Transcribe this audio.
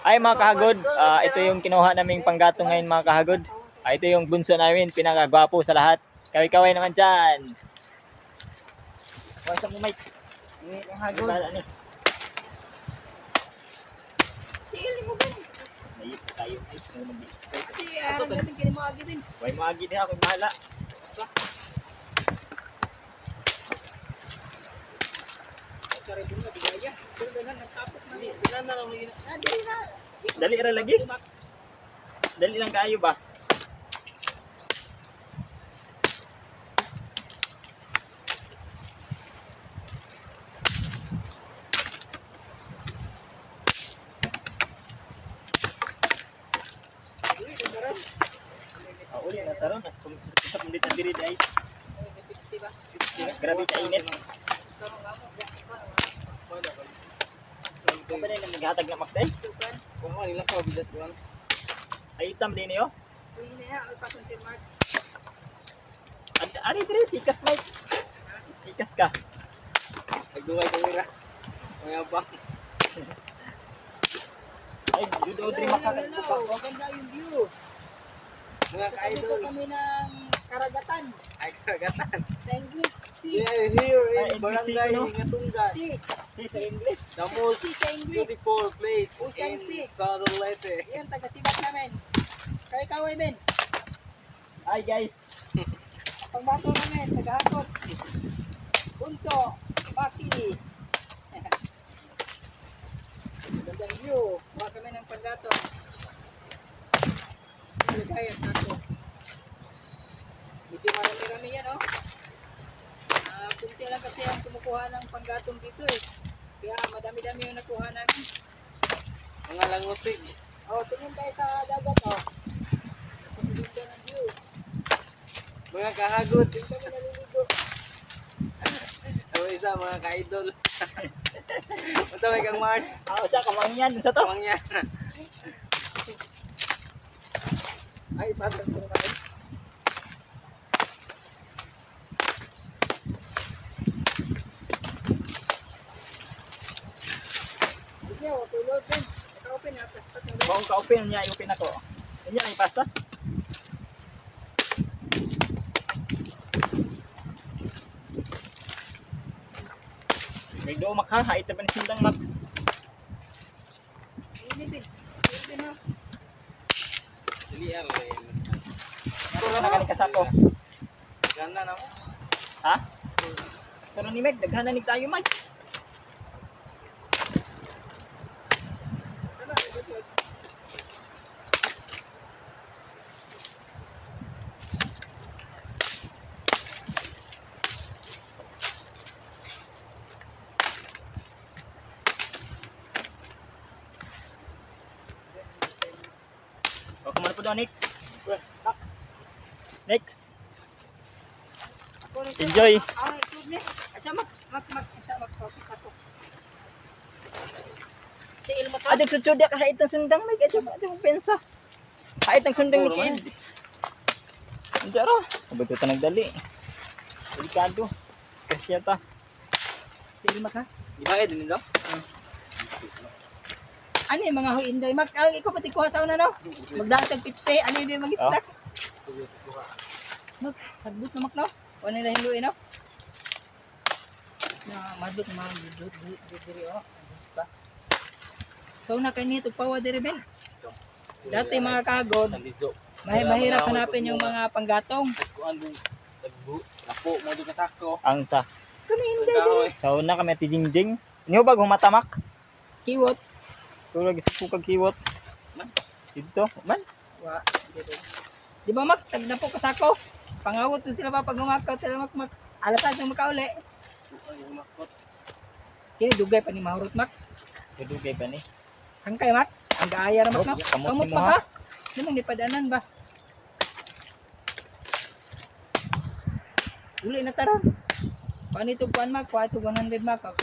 Ay mga kahagod, ito yung kinuha naming panggatong ngayon mga kahagod. Ito yung bunso namin, pinakagwapo sa lahat. Kaway-kaway naman dyan. Wasa mo Mike. Ang hagod. Tili mo ba? Naiip tayo. Ati, arang natin kini mo agi din. Way maagi din ako, bahala. Sorry din na bigaya. Pero danan nagtapos na ni. Dali na lang. Dili na. Dali ra lagi. Dali lang kayo ba? Uli na taron. Sa pundit diri ay. Grabe ka init. Kung pala nang naghatag na makday? Kung ano lang ka bilas lang. Ay itam din niyo. Uy na ya, ay pasan si Mark. Ari dire tikas Mike. Tikas ka. Nagduway ka mira. May abak. Ay dudo dire makakat ko. Maganda yung view. Mga ka-idol. Kami ng karagatan. Ay, karagatan. Sa English, sea. Yeah, here Ay, in Barangay no? Hingatungan. Sea. Si sa English. The most Sea sa English. beautiful place Ocean in Sea. Southern Leyte. Yan, taga-sibat namin. Kaway-kaway, men. Ay guys. Pangbato namin, taga-hakot. Bunso, Maki. Magandang view. Kuha kami ng panggato. Ligaya sa ako. Medyo marami-rami yan, oh. Kunti lang kasi ang kumukuha ng panggatong dito, eh. Kaya madami-dami yung nakuha namin. Mga langusig. Oh, tingin tayo sa dagat, oh. Napaganda ng view. Mga kahagod. Tingin kami naliligo. Ano isa mga ka-idol. Basta may kang Mars. Sa kamangyan sa to. Tamang yan. Ay, patang ko naman. Hindi niya, tulog din. Naka-open na. Kung ka-open niya, i-open ako. Yan ay pasta. May dumak ha, ito pa ni sindang mak. Hindi din. Hindi din, ha. Diliar rin. Ito na nakalikas ako. Ganda na mo. Ha? Pero ni Meg, daghanan tayo Meg. O, kumano po doon, next. Next. Enjoy. Ang isog niya. Asa mag-profit ako. Si Ilma ka. Adik sudsudya ka sa itang sundang, Meg. Adik pensa. Sa itang sundang ni Kid. Andiyan ro. Abot ito nagdali. Delikado. Kasya ta. Si Ilma ka. Ibayad din daw. Ano yung mga huinday? Mark, ikaw pati kuha sa una, no? Magdasag pipse. Ano yung mag-stack? Mag, sagbot na, Mark, no? Ano nila hinduin, no? Na, madot, madot, oh. So, na kayo nito, pawa diri, Ben. Dati mga kagod, Sandizo. mahirap hanapin yung mga panggatong. Kuan dun. Tagbu. Lapo mo dun ka sako. Ang sa. Kami hindi. Kahoy. Sa una kami ati Jingjing. Niyo ba humatamak? Kiwot. Tulog sa pukag kiwot. Man. Dito, man. Wa. Di ba, Mak? Tag na po kasako. Pangawot po sila pa pag umakaw sila, Mak. Alasad ng makauli. Ay, umakot. Kini dugay pa ni Mahurot, Mak. Dudugay pa ni. Hangkay, Mak. Ang gaaya na, Mak, no? Kamot Kamot mo, pa ha? ka. Di mo, nipadanan ba? Uli na taron. Paano ito, Mak? Paano ito, 100, Mak? 50